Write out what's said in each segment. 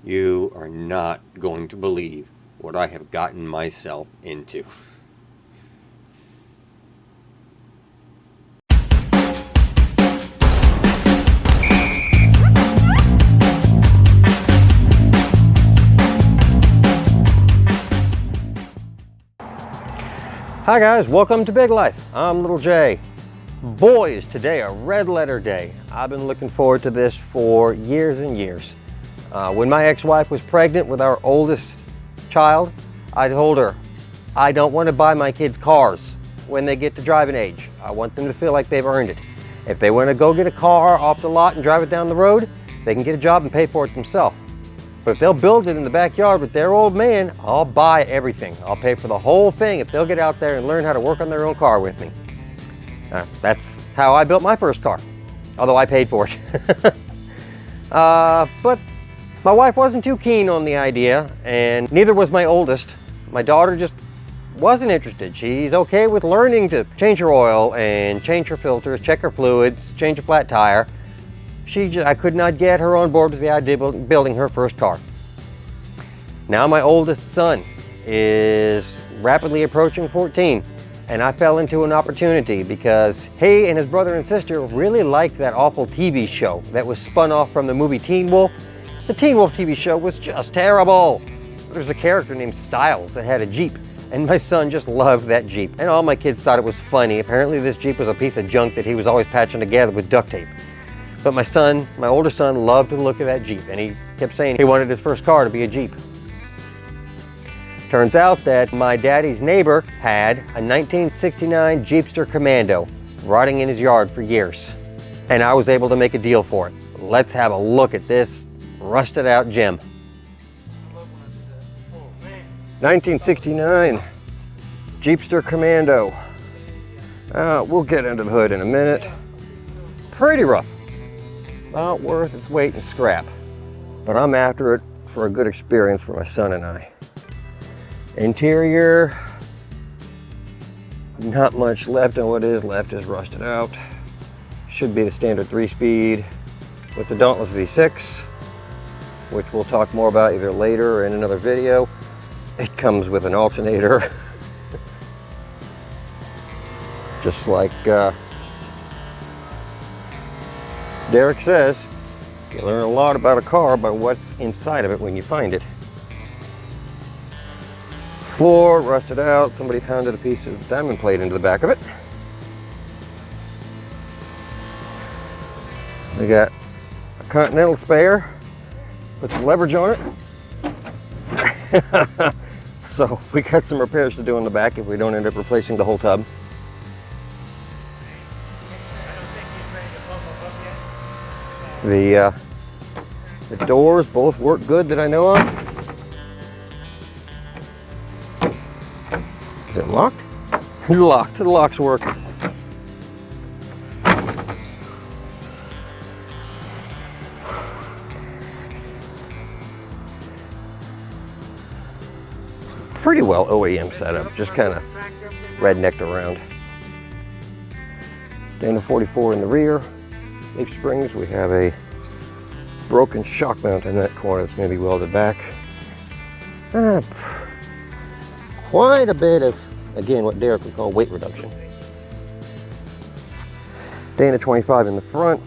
You are not going to believe what I have gotten myself into. Hi guys, welcome to Big Life. I'm Little J. Boy, is today a red letter day. I've been looking forward to this for years and years. When my ex-wife was pregnant with our oldest child, I told her, I don't want to buy my kids cars when they get to driving age. I want them to feel like they've earned it. If they want to go get a car off the lot and drive it down the road, they can get a job and pay for it themselves. But if they'll build it in the backyard with their old man, I'll buy everything. I'll pay for the whole thing if they'll get out there and learn how to work on their own car with me. That's how I built my first car, although I paid for it. But my wife wasn't too keen on the idea, and neither was my oldest. My daughter just wasn't interested. She's okay with learning to change her oil and change her filters, check her fluids, change a flat tire. I could not get her on board with the idea of building her first car. Now my oldest son is rapidly approaching 14, and I fell into an opportunity because he and his brother and sister really liked that awful TV show that was spun off from the movie Teen Wolf. The Teen Wolf TV show was just terrible. There was a character named Styles that had a Jeep, and my son just loved that Jeep, and all my kids thought it was funny. Apparently this Jeep was a piece of junk that he was always patching together with duct tape. But my older son loved the look of that Jeep, and he kept saying he wanted his first car to be a Jeep. Turns out that my daddy's neighbor had a 1969 Jeepster Commando rotting in his yard for years, and I was able to make a deal for it. Let's have a look at this rusted out gem. 1969 Jeepster Commando. We'll get into the hood in a minute. Pretty rough. Not worth its weight in scrap, but I'm after it for a good experience for my son and I. Interior, not much left, and what is left is rusted out. Should be the standard 3-speed with the Dauntless V6, which we'll talk more about either later or in another video. It comes with an alternator, just like Derek says, you learn a lot about a car by what's inside of it when you find it. Floor rusted out. Somebody pounded a piece of diamond plate into the back of it. We got a Continental spare with some leverage on it. So we got some repairs to do on the back if we don't end up replacing the whole tub. The doors both work good that I know of. Is it locked? Locked. The locks work. Pretty well OEM setup, just kind of rednecked around. Dana 44 in the rear. Leaf springs. We have a broken shock mount in that corner that's going to be welded back. Quite a bit of, again, what Derek would call weight reduction. Dana 25 in the front.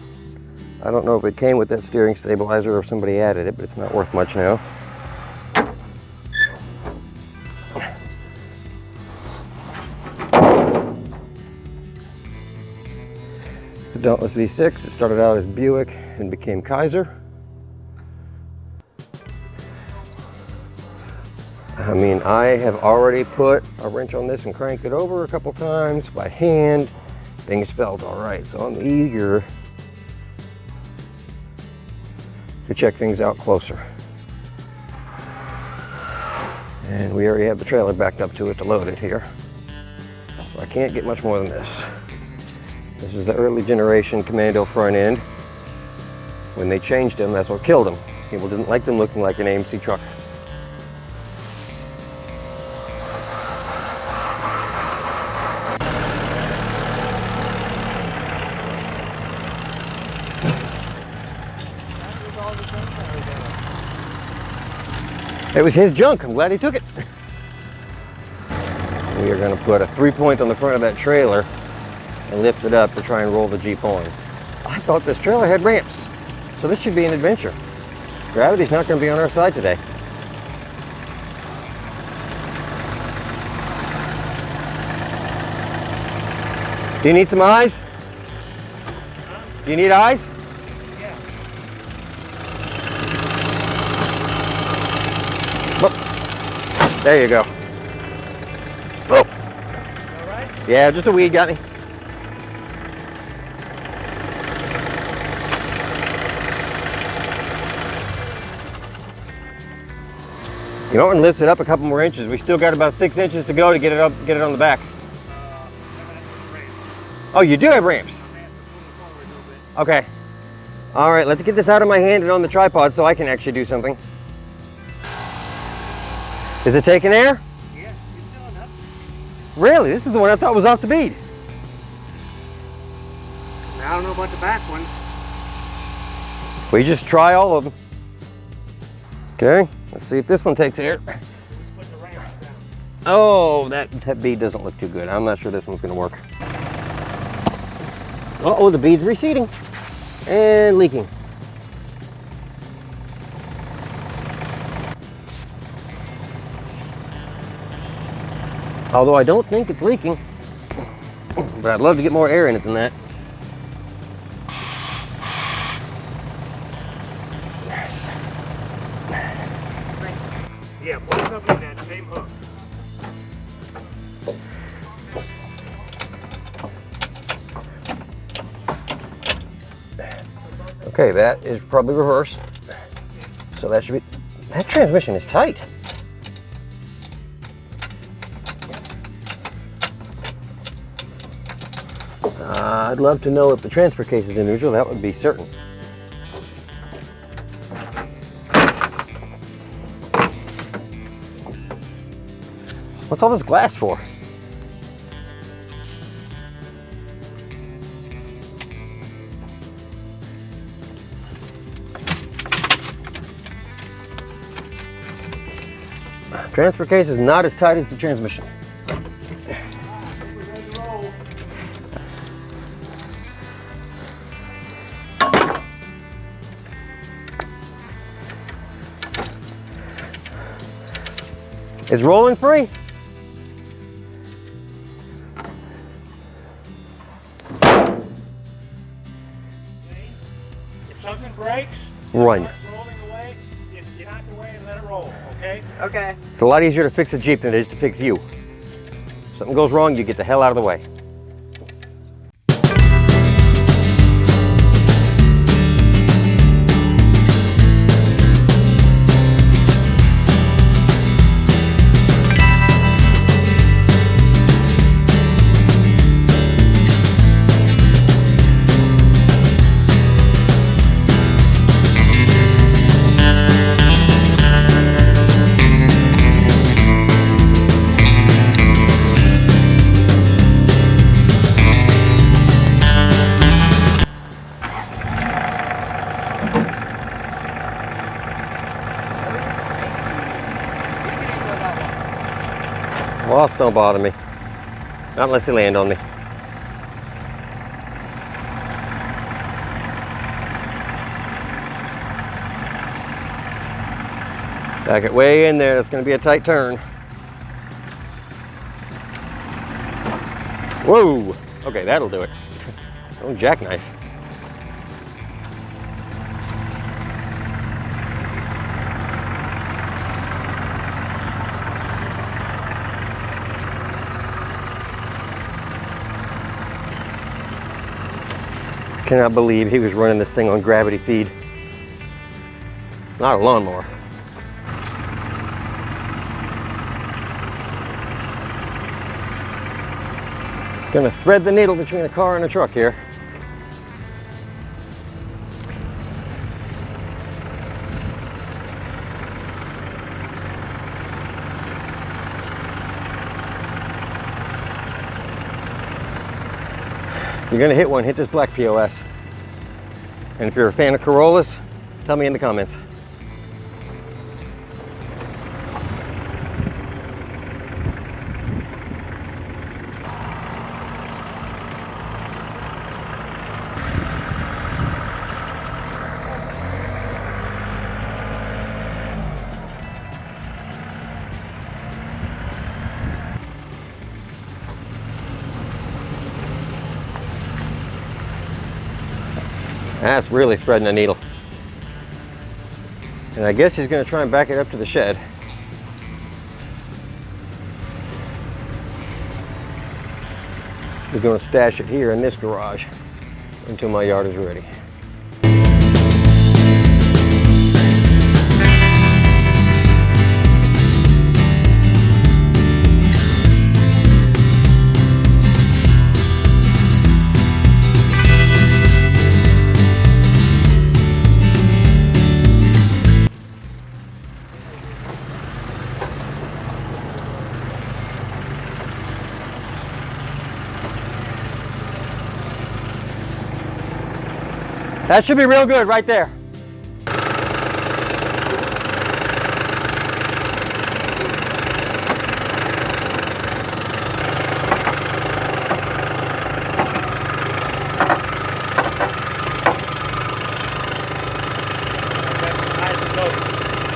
I don't know if it came with that steering stabilizer or if somebody added it, but it's not worth much now. The Dauntless V6, it started out as Buick and became Kaiser. I mean, I have already put a wrench on this and cranked it over a couple times by hand. Things felt all right, so I'm eager to check things out closer. And we already have the trailer backed up to it to load it here. So I can't get much more than this. This is the early generation Commando front end. When they changed them, that's what killed them. People didn't like them looking like an AMC truck. It was his junk. I'm glad he took it. We are going to put a 3-point on the front of that trailer and lift it up to try and roll the Jeep on. I thought this trailer had ramps, so this should be an adventure. Gravity's not going to be on our side today. Do you need some eyes? Do you need eyes? Yeah. Oh, there you go. Oh. All right? Yeah, just a weed, got me. You know, and lift it up a couple more inches. We still got about 6 inches to go to get it up, get it on the back. Oh, you do have ramps? Okay. All right, let's get this out of my hand and on the tripod so I can actually do something. Is it taking air? Yeah, it's still enough. Really? This is the one I thought was off the bead. I don't know about the back one. We just try all of them. Okay, let's see if this one takes air. Put the ramps down. Oh, that bead doesn't look too good. I'm not sure this one's gonna work. Uh-oh, the bead's receding and leaking. Although I don't think it's leaking, but I'd love to get more air in it than that. Yeah, put it up in that same hook. Okay, that is probably reverse. So that should be, that transmission is tight. I'd love to know if the transfer case is in neutral. That would be certain. What's all this glass for? Transfer case is not as tight as the transmission. It's rolling free. If something breaks, Run. it's rolling away, just get out the way and let it roll, okay? Okay. It's a lot easier to fix a Jeep than it is to fix you. If something goes wrong, you get the hell out of the way. Moths don't bother me. Not unless they land on me. Back it way in there. That's going to be a tight turn. Whoa! Okay, that'll do it. Oh, jackknife. Cannot believe he was running this thing on gravity feed. Not a lawnmower. Gonna thread the needle between a car and a truck here. You're gonna hit one, hit this black POS. And if you're a fan of Corollas, tell me in the comments. That's really threading the needle. And I guess he's going to try and back it up to the shed. We're going to stash it here in this garage until my yard is ready. That should be real good right there.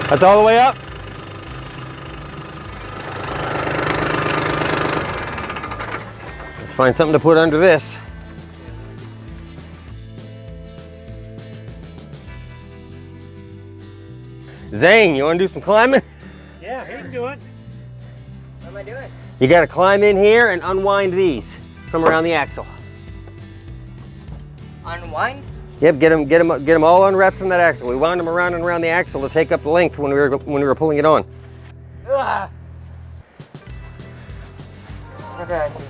That's all the way up? Let's find something to put under this. Zane, you want to do some climbing? Yeah, he can do it. What am I doing? You got to climb in here and unwind these from around the axle. Unwind? Yep, get them all unwrapped from that axle. We wound them around and around the axle to take up the length when we were pulling it on. Ugh. Okay, I see.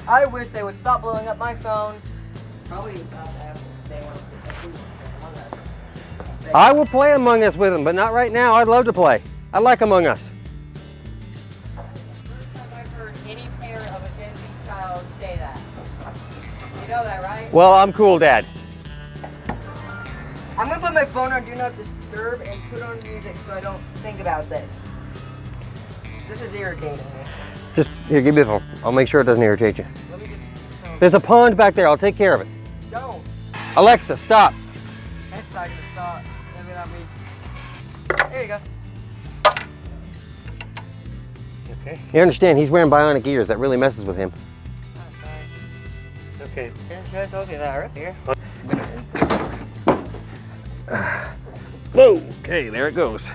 I wish they would stop blowing up my phone. Probably about that. They want to I will play Among Us with them, but not right now. I'd love to play. I like Among Us. First time I've heard any parent of a Gen Z child say that. You know that, right? Well, I'm cool, Dad. I'm gonna put my phone on Do Not Disturb and put on music so I don't think about this. This is irritating me. Just, here, give me the phone. I'll make sure it doesn't irritate you. Let me just... There's a pond back there. I'll take care of it. Don't. Alexa, stop. That's not gonna stop. Maybe not me. There you go. Okay. You understand, he's wearing bionic ears. That really messes with him. Oh, sorry. Okay. Should have told you that earlier. Okay, there it goes.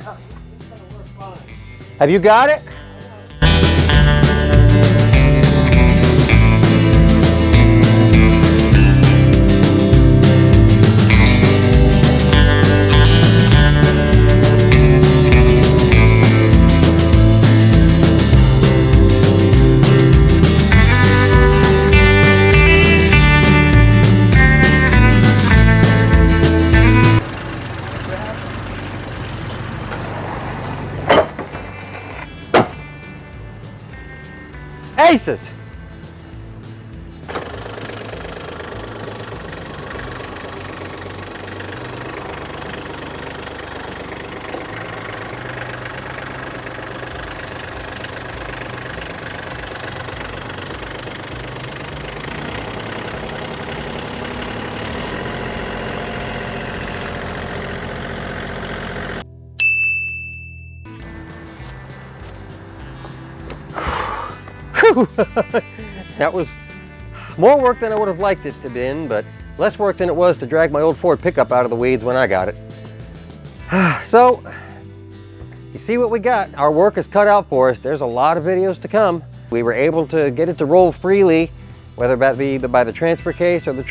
Have you got it? Aces! That was more work than I would have liked it to have been, but less work than it was to drag my old Ford pickup out of the weeds when I got it. So, you see what we got. Our work is cut out for us. There's a lot of videos to come. We were able to get it to roll freely, whether that be by the transfer case or the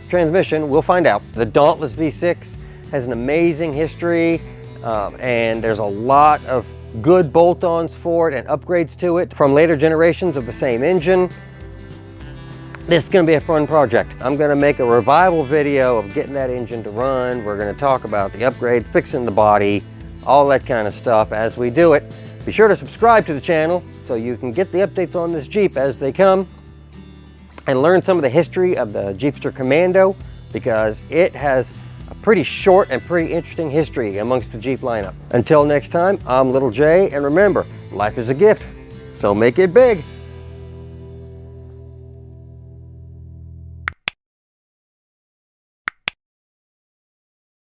transmission, we'll find out. The Dauntless V6 has an amazing history, and there's a lot of good bolt-ons for it and upgrades to it from later generations of the same engine. This is going to be a fun project. I'm going to make a revival video of getting that engine to run. We're going to talk about the upgrades, fixing the body, all that kind of stuff as we do it. Be sure to subscribe to the channel so you can get the updates on this Jeep as they come and learn some of the history of the Jeepster Commando, because it has a pretty short and pretty interesting history amongst the Jeep lineup. Until next time, I'm Little J, and remember, life is a gift, so make it big.